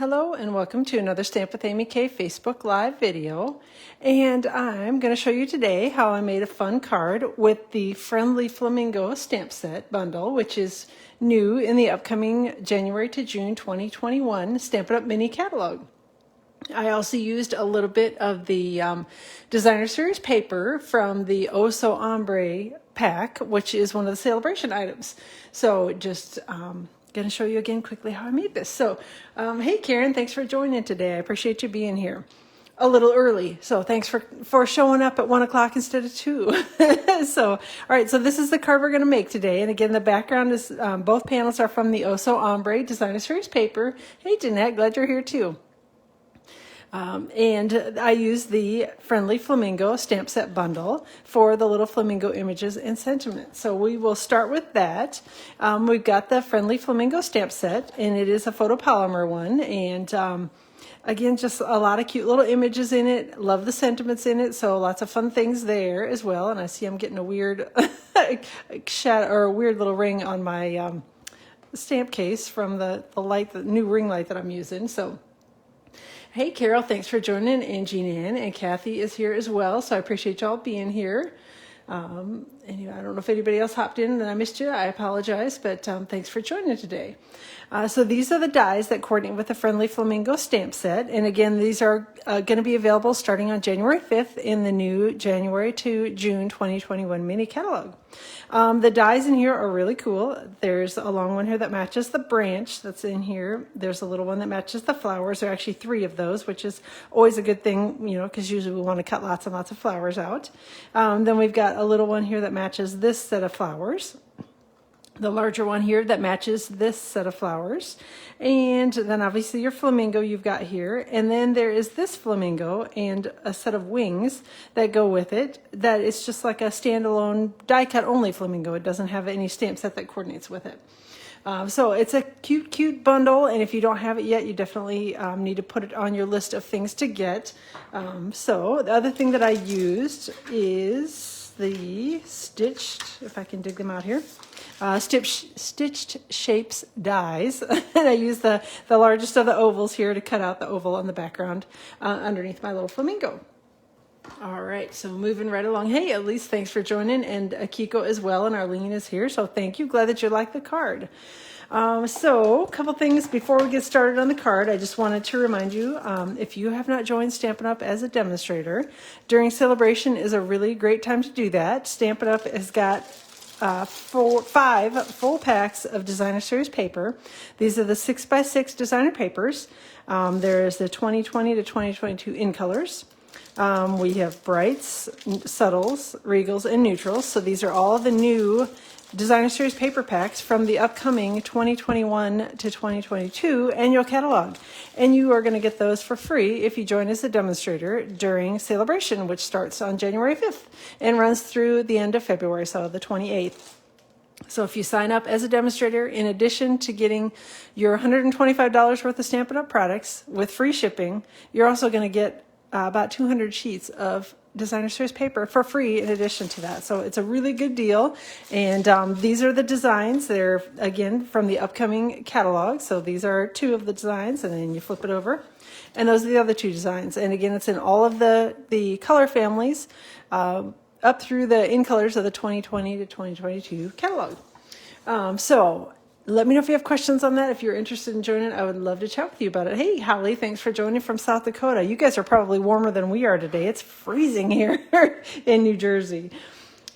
Hello and welcome to another Stamp with Amy K Facebook Live video. And I'm going to show you today how I made a fun card with the Friendly Flamingo stamp set bundle, which is new in the upcoming January to June 2021 Stampin' Up! Mini catalog. I also used a little bit of the Designer Series paper from the Oh So Ombre pack, which is one of the celebration items. So just going to show you again quickly how I made this. So, hey Karen, thanks for joining today. I appreciate you being here a little early. So thanks for showing up at 1 o'clock instead of 2. So, all right, so this is the card we're going to make today. And again, the background is, both panels are from the Oh So Ombre Designer Series paper. Hey Jeanette, glad you're here too. And I used the Friendly Flamingo stamp set bundle for the little flamingo images and sentiments. So we will start with that. We've got the Friendly Flamingo stamp set, and it is a photopolymer one. And again, just a lot of cute little images in it. Love the sentiments in it. So lots of fun things there as well. And I see I'm getting a weird shadow or a weird little ring on my stamp case from the light, the new ring light that I'm using. So. Hey, Carol, thanks for joining, and Jean Ann and Kathy is here as well, so I appreciate y'all being here. And I don't know if anybody else hopped in and I missed you. I apologize, but thanks for joining today. So these are the dies that coordinate with the Friendly Flamingo stamp set. And again, these are going to be available starting on January 5th in the new January to June 2021 mini catalog. The dies in here are really cool. There's a long one here that matches the branch that's in here. There's a little one that matches the flowers. There are actually 3 of those, which is always a good thing, you know, because usually we want to cut lots and lots of flowers out. Then we've got a little one here that matches this set of flowers. The larger one here that matches this set of flowers. And then obviously your flamingo you've got here. And then there is this flamingo and a set of wings that go with it. That is just like a standalone die cut only flamingo. It doesn't have any stamp set that coordinates with it. So it's a cute bundle, and if you don't have it yet, you definitely need to put it on your list of things to get. So the other thing that I used is the stitched, if I can dig them out here, stitched shapes dies. And I used the largest of the ovals here to cut out the oval on the background underneath my little flamingo. All right, so moving right along. Hey, Elise, thanks for joining, and Akiko as well, and Arlene is here, so thank you. Glad that you like the card. So a couple things before we get started on the card. I just wanted to remind you, if you have not joined Stampin' Up! As a demonstrator, during celebration is a really great time to do that. Stampin' Up! Has got 5 full packs of Designer Series paper. These are the 6x6 designer papers. There is the 2020 to 2022 in colors. We have brights, subtles, regals, and neutrals. So these are all the new Designer Series paper packs from the upcoming 2021 to 2022 annual catalog. And you are going to get those for free if you join as a demonstrator during celebration, which starts on January 5th and runs through the end of February, so the 28th. So if you sign up as a demonstrator, in addition to getting your $125 worth of Stampin' Up! Products with free shipping, you're also going to get about 200 sheets of Designer Series paper for free in addition to that. So it's a really good deal. And these are the designs. They're, again, from the upcoming catalog. So these are 2 of the designs, and then you flip it over. And those are the other 2 designs. And again, it's in all of the color families up through the in colors of the 2020 to 2022 catalog. So let me know if you have questions on that. If you're interested in joining, I would love to chat with you about it. Hey, Holly, thanks for joining from South Dakota. You guys are probably warmer than we are today. It's freezing here in New Jersey.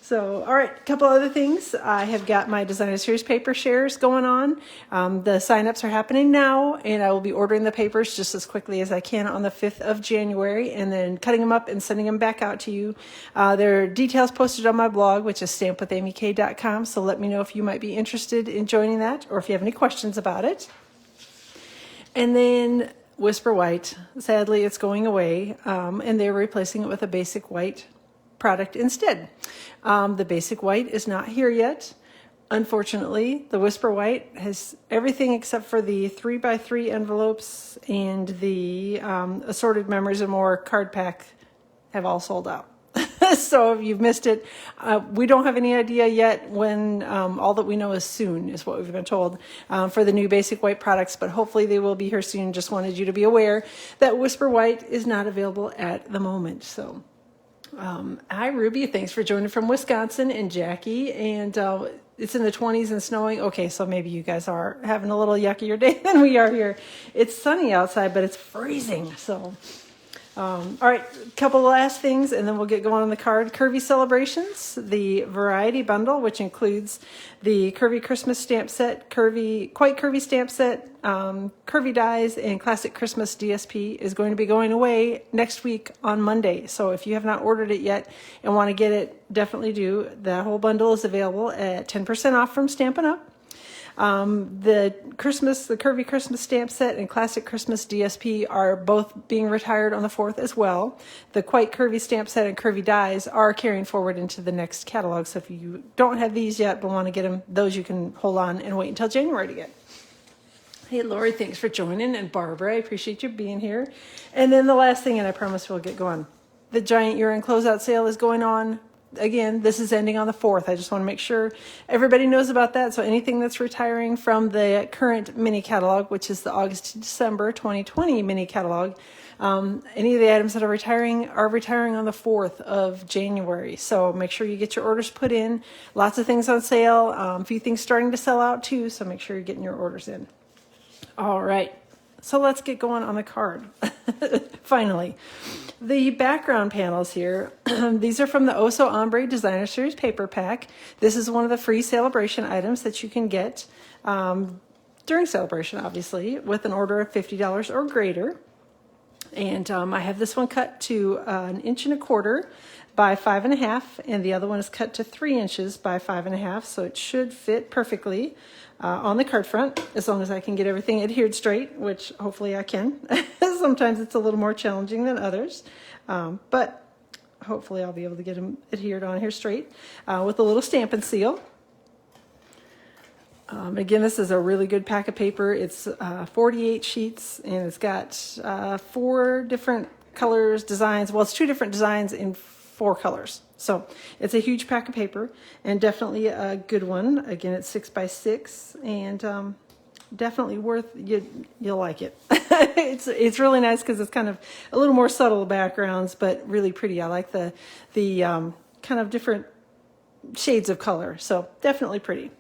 So, all right, a couple other things. I have got my Designer Series paper shares going on. The signups are happening now, and I will be ordering the papers just as quickly as I can on the 5th of January, and then cutting them up and sending them back out to you. There are details posted on my blog, which is stampwithamyk.com, so let me know if you might be interested in joining that or if you have any questions about it. And then Whisper White, sadly, it's going away, and they're replacing it with a basic white product instead. The basic white is not here yet. Unfortunately, the Whisper White has everything except for the 3x3 envelopes and the assorted memories and more card pack have all sold out. So if you've missed it, we don't have any idea yet when. All that we know is soon is what we've been told for the new basic white products, but hopefully they will be here soon. Just wanted you to be aware that Whisper White is not available at the moment. So hi Ruby, thanks for joining from Wisconsin, and Jackie, and it's in the 20s and snowing. Okay, so maybe you guys are having a little yuckier day than we are here. It's sunny outside, but it's freezing. So all right, a couple last things and then we'll get going on the card. Curvy Celebrations, the variety bundle, which includes the Curvy Christmas stamp set, quite curvy stamp set, curvy dies, and classic Christmas DSP is going to be going away next week on Monday. So if you have not ordered it yet and want to get it, definitely do. That whole bundle is available at 10% off from Stampin' Up! The Curvy Christmas stamp set and classic Christmas DSP are both being retired on the 4th as well. The quite curvy stamp set and curvy dies are carrying forward into the next catalog. So if you don't have these yet but want to get them, those you can hold on and wait until January to get. Hey, Lori, thanks for joining. And Barbara, I appreciate you being here. And then the last thing, and I promise we'll get going. The giant year-end closeout sale is going on. Again, this is ending on the 4th. I just want to make sure everybody knows about that. So anything that's retiring from the current mini catalog, which is the August to December 2020 mini catalog, any of the items that are retiring on the 4th of January. So make sure you get your orders put in. Lots of things on sale. A few things starting to sell out too. So make sure you're getting your orders in. All right. So let's get going on the card. Finally, the background panels here, these are from the Oso Ombre Designer Series paper pack. This is one of the free celebration items that you can get during celebration, obviously, with an order of $50 or greater. And I have this one cut to 1 1/4 inches by 5 1/2, and the other one is cut to 3 inches by 5 1/2, so it should fit perfectly on the card front, as long as I can get everything adhered straight, which hopefully I can. Sometimes it's a little more challenging than others, but hopefully I'll be able to get them adhered on here straight with a little Stampin' seal. Again, this is a really good pack of paper. It's 48 sheets, and it's got 4 different colors, designs. Well, it's 2 different designs in 4 colors. So it's a huge pack of paper, and definitely a good one. Again, it's 6 by 6, and definitely worth, you'll like it. It's really nice because it's kind of a little more subtle backgrounds, but really pretty. I like the kind of different shades of color. So definitely pretty.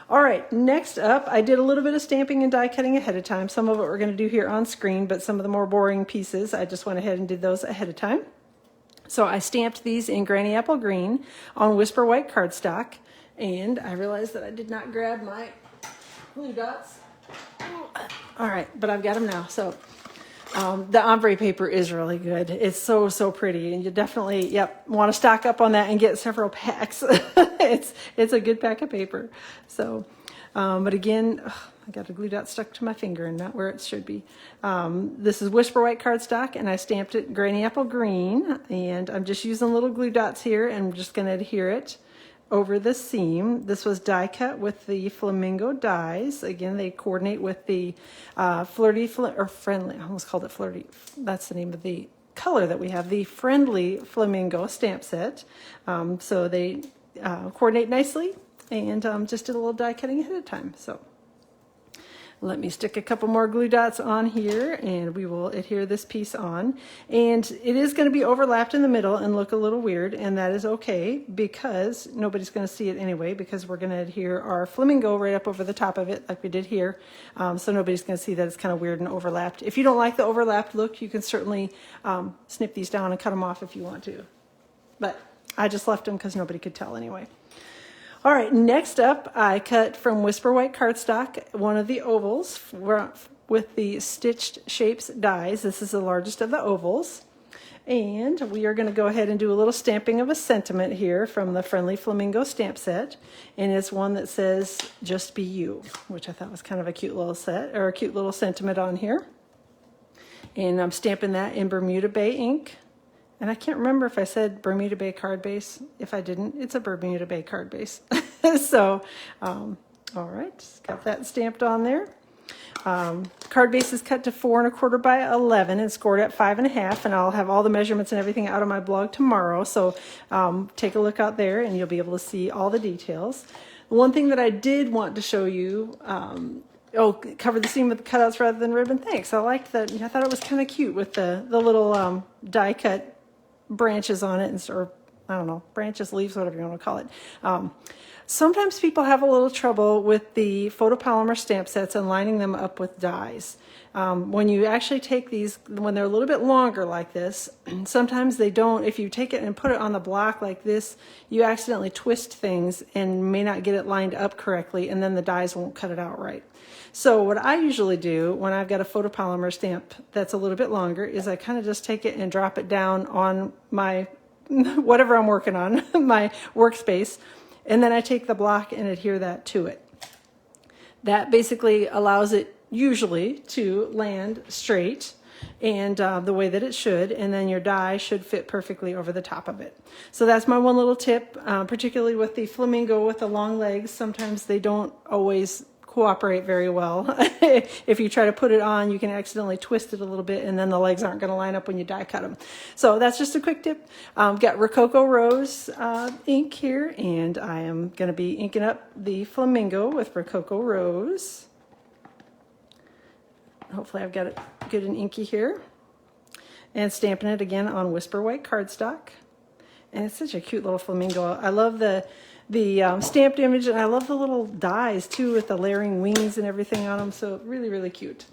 All right, next up, I did a little bit of stamping and die cutting ahead of time. Some of it we're going to do here on screen, but some of the more boring pieces, I just went ahead and did those ahead of time. So I stamped these in Granny Apple Green on Whisper White cardstock, and I realized that I did not grab my glue dots. All right, but I've got them now. So the ombre paper is really good. It's so pretty, and you definitely, want to stock up on that and get several packs. It's a good pack of paper. So, but again, I got a glue dot stuck to my finger and not where it should be. This is Whisper White cardstock, and I stamped it Granny Apple Green, and I'm just using little glue dots here, and I'm just going to adhere it over the seam. This was die cut with the Flamingo dies. Again, they coordinate with the friendly, I almost called it flirty. That's the name of the color that we have, the Friendly Flamingo stamp set. So they coordinate nicely, and just did a little die cutting ahead of time. So let me stick a couple more glue dots on here, and we will adhere this piece on. And it is going to be overlapped in the middle and look a little weird, and that is okay because nobody's going to see it anyway, because we're going to adhere our flamingo right up over the top of it like we did here. So nobody's going to see that it's kind of weird and overlapped. If you don't like the overlapped look, you can certainly snip these down and cut them off if you want to. But I just left them because nobody could tell anyway. All right, next up, I cut from Whisper White cardstock one of the ovals with the Stitched Shapes dies. This is the largest of the ovals. And we are going to go ahead and do a little stamping of a sentiment here from the Friendly Flamingo stamp set. And it's one that says, "Just Be You," which I thought was kind of a cute little set, or a cute little sentiment on here. And I'm stamping that in Bermuda Bay ink. And I can't remember if I said Bermuda Bay card base. If I didn't, it's a Bermuda Bay card base. So, all right, got that stamped on there. Card base is cut to 4 1/4 by 11 and scored at 5 1/2, and I'll have all the measurements and everything out on my blog tomorrow, so take a look out there and you'll be able to see all the details. One thing that I did want to show you, cover the seam with cutouts rather than ribbon. Thanks, I liked that. I thought it was kind of cute with the little die cut branches on it, or I don't know, branches, leaves, whatever you want to call it. Sometimes people have a little trouble with the photopolymer stamp sets and lining them up with dies. When you actually take these, when they're a little bit longer like this, sometimes they don't, if you take it and put it on the block like this, you accidentally twist things and may not get it lined up correctly, and then the dies won't cut it out right. So what I usually do when I've got a photopolymer stamp that's a little bit longer is I kind of just take it and drop it down on my, whatever I'm working on, my workspace, and then I take the block and adhere that to it. That basically allows it usually to land straight and the way that it should, and then your die should fit perfectly over the top of it. So that's my one little tip, particularly with the Flamingo with the long legs. Sometimes they don't always cooperate very well. If you try to put it on, you can accidentally twist it a little bit, and then the legs aren't going to line up when you die cut them. So that's just a quick tip. Got Rococo Rose ink here, and I am going to be inking up the Flamingo with Rococo Rose. Hopefully I've got it good and inky here. And stamping it again on Whisper White cardstock. And it's such a cute little flamingo. I love the stamped image, and I love the little dies too with the layering wings and everything on them. So really, really cute.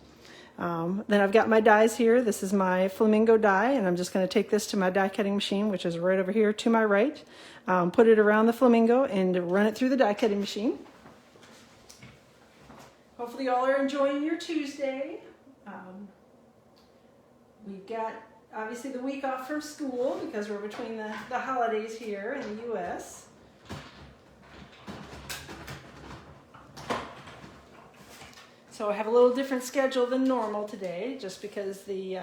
Then I've got my dies here. This is my Flamingo die, and I'm just going to take this to my die cutting machine, which is right over here to my right. Put it around the Flamingo and run it through the die cutting machine. Hopefully you all are enjoying your Tuesday. We've got obviously the week off from school because we're between the holidays here in the U.S. So I have a little different schedule than normal today, just because the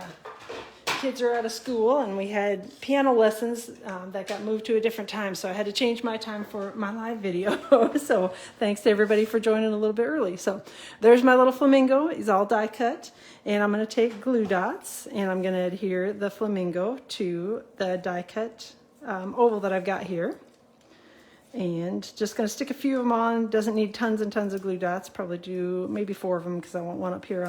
kids are out of school, and we had piano lessons that got moved to a different time, so I had to change my time for my live video. So thanks to everybody for joining a little bit early. So there's my little Flamingo. He's all die cut, and I'm going to take glue dots, and I'm going to adhere the Flamingo to the die cut oval that I've got here. And just going to stick a few of them on. Doesn't need tons and tons of glue dots. Probably do maybe 4 of them, because I want one up here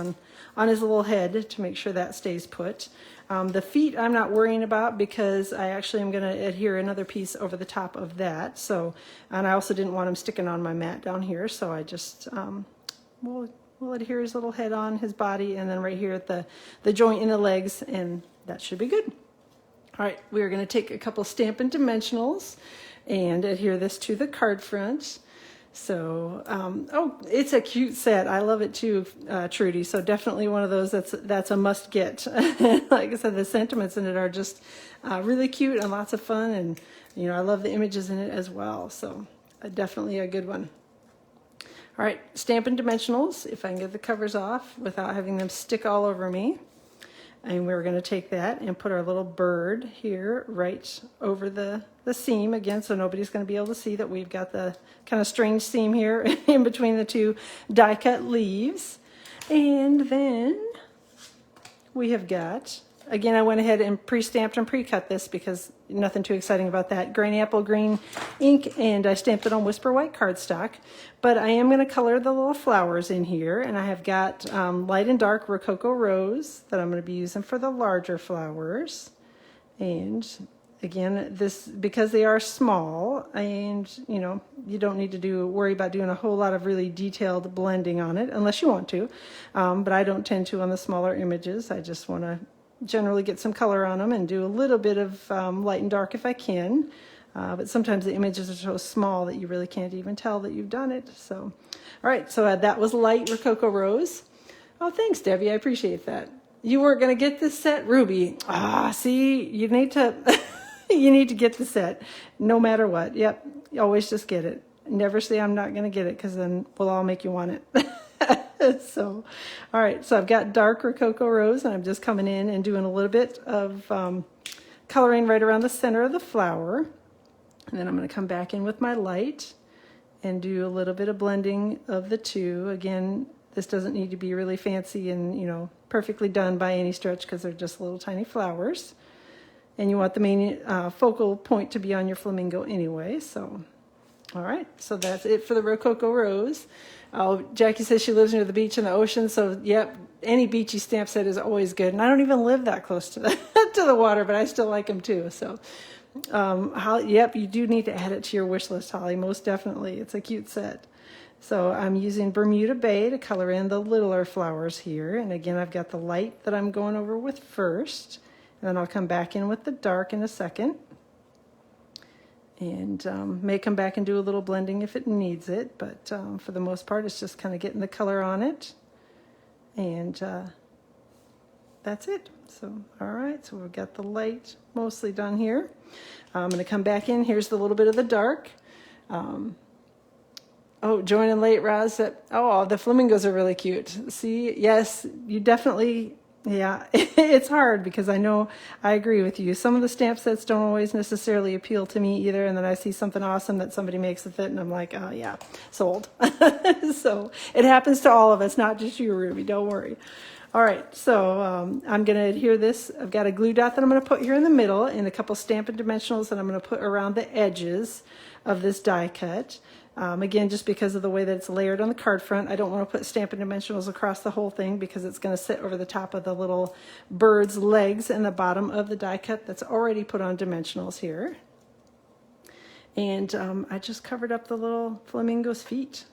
on his little head to make sure that stays put. The feet I'm not worrying about, because I actually am going to adhere another piece over the top of that. So, and I also didn't want him sticking on my mat down here, so I just we'll adhere his little head on his body, and then right here at the joint in the legs, and that should be good. All right, we are going to take a couple Stampin' Dimensionals and adhere this to the card front. So, oh, it's a cute set. I love it too, Trudy. So definitely one of those that's a must get. Like I said, the sentiments in it are just really cute and lots of fun, and you know, I love the images in it as well. So definitely a good one. All right, Stampin' Dimensionals, if I can get the covers off without having them stick all over me. And we're going to take that and put our little bird here right over the seam again, so nobody's going to be able to see that we've got the kind of strange seam here in between the two die cut leaves. And then we have got, again, I went ahead and pre-stamped and pre-cut this because nothing too exciting about that. Granny Apple Green ink, and I stamped it on Whisper White cardstock. But I am going to color the little flowers in here, and I have got light and dark Rococo Rose that I'm going to be using for the larger flowers. And again, this, because they are small, and you know, you don't need to worry about doing a whole lot of really detailed blending on it unless you want to. But I don't tend to on the smaller images. I just want to generally get some color on them and do a little bit of light and dark if I can. But sometimes the images are so small that you really can't even tell that you've done it. So, all right, so that was light Rococo Rose. Oh, thanks, Debbie. I appreciate that. You weren't going to get this set, Ruby. See, you need to you need to get the set no matter what. Yep, you always just get it. Never say I'm not going to get it, because then we'll all make you want it. So, all right, so I've got dark Rococo Rose, and I'm just coming in and doing a little bit of coloring right around the center of the flower. And then I'm going to come back in with my light and do a little bit of blending of the two. Again, This doesn't need to be really fancy and, you know, perfectly done by any stretch because they're just little tiny flowers. And you want the main focal point to be on your flamingo anyway. So, all right, so that's it for the Rococo Rose. Jackie says she lives near the beach and the ocean, so yep, any beachy stamp set is always good. And I don't even live that close to the to the water, but I still like them too. So, Holly, yep, you do need to add it to your wish list, Holly. Most definitely, it's a cute set. So I'm using Bermuda Bay to color in the littler flowers here. And again, I've got the light that I'm going over with first. And then I'll come back in with the dark in a second. And may come back and do a little blending if it needs it. But for the most part, it's just kind of getting the color on it. And that's it. So, all right, so we've got the light mostly done here. I'm going to come back in. Here's the little bit of the dark. Oh, joining late, Roz. Oh, the flamingos are really cute. See, yes, you definitely, yeah, it's hard because I know I agree with you. Some of the stamp sets don't always necessarily appeal to me either. And then I see something awesome that somebody makes with it and I'm like, oh yeah, sold. So it happens to all of us, not just you, Ruby, don't worry. All right, so I'm going to adhere this. I've got a glue dot that I'm going to put here in the middle and a couple Stampin' Dimensionals that I'm going to put around the edges of this die cut. Again, just because of the way that it's layered on the card front, I don't want to put Stampin' Dimensionals across the whole thing because it's going to sit over the top of the little bird's legs and the bottom of the die cut that's already put on dimensionals here. And I just covered up the little flamingo's feet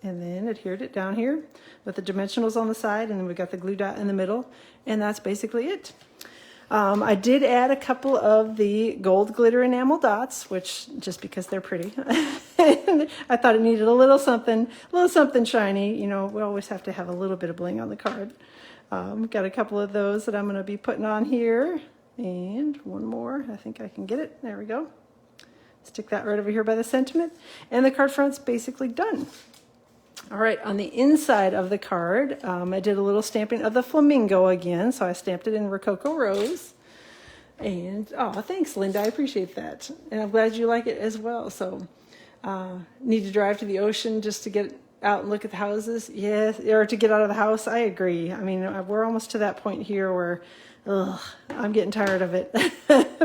and then adhered it down here with the dimensionals on the side, and then we've got the glue dot in the middle, and that's basically it. I did add a couple of the gold glitter enamel dots, which just because they're pretty. I thought it needed a little something shiny. You know, we always have to have a little bit of bling on the card. Got a couple of those that I'm going to be putting on here, and one more. I think I can get it. There we go. Stick that right over here by the sentiment, and the card front's basically done. All right, on the inside of the card, I did a little stamping of the flamingo again, so I stamped it in Rococo Rose. And, oh, thanks, Linda, I appreciate that. And I'm glad you like it as well. So, need to drive to the ocean just to get out and look at the houses? Yes, or to get out of the house? I agree. I mean, we're almost to that point here where, I'm getting tired of it.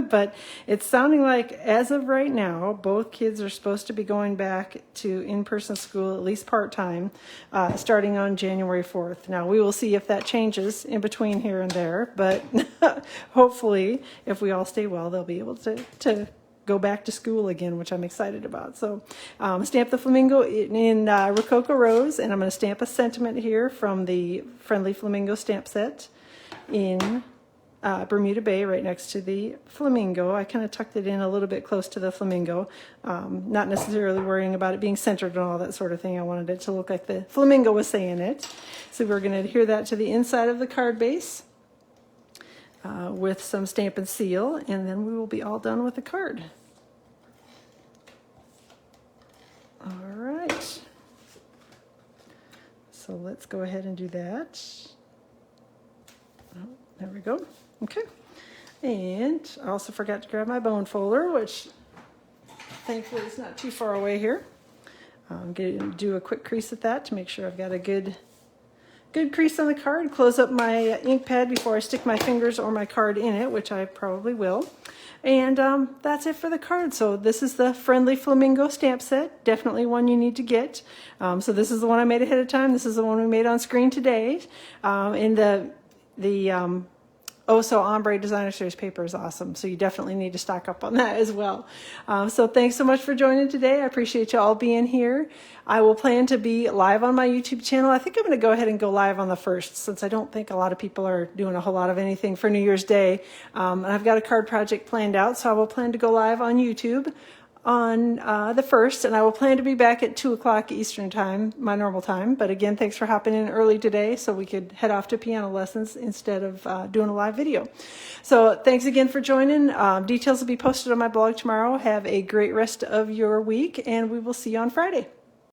But it's sounding like, as of right now, both kids are supposed to be going back to in-person school, at least part-time, starting on January 4th. Now, we will see if that changes in between here and there, but hopefully, if we all stay well, they'll be able to go back to school again, which I'm excited about. So stamp the flamingo in Rococo Rose, and I'm going to stamp a sentiment here from the Friendly Flamingo stamp set in Bermuda Bay right next to the flamingo. I kind of tucked it in a little bit close to the flamingo, not necessarily worrying about it being centered and all that sort of thing. I wanted it to look like the flamingo was saying it. So we're going to adhere that to the inside of the card base with some Stampin' Seal, and then we will be all done with the card. All right. So let's go ahead and do that. Oh, there we go. Okay, and I also forgot to grab my bone folder, which thankfully is not too far away here. I'm going to do a quick crease at that to make sure I've got a good crease on the card. Close up my ink pad before I stick my fingers or my card in it, which I probably will. And that's it for the card. So this is the Friendly Flamingo stamp set. Definitely one you need to get. So this is the one I made ahead of time. This is the one we made on screen today. In the Oh So Ombre Designer Series paper is awesome, so you definitely need to stock up on that as well. So thanks so much for joining today. I appreciate you all being here. I will plan to be live on my YouTube channel. I think I'm going to go ahead and go live on the 1st, since I don't think a lot of people are doing a whole lot of anything for New Year's Day. And I've got a card project planned out, so I will plan to go live on YouTube on the 1st, and I will plan to be back at 2 o'clock Eastern time, my normal time. But again, thanks for hopping in early today so we could head off to piano lessons instead of doing a live video. So thanks again for joining. Details will be posted on my blog tomorrow. Have a great rest of your week, and we will see you on Friday.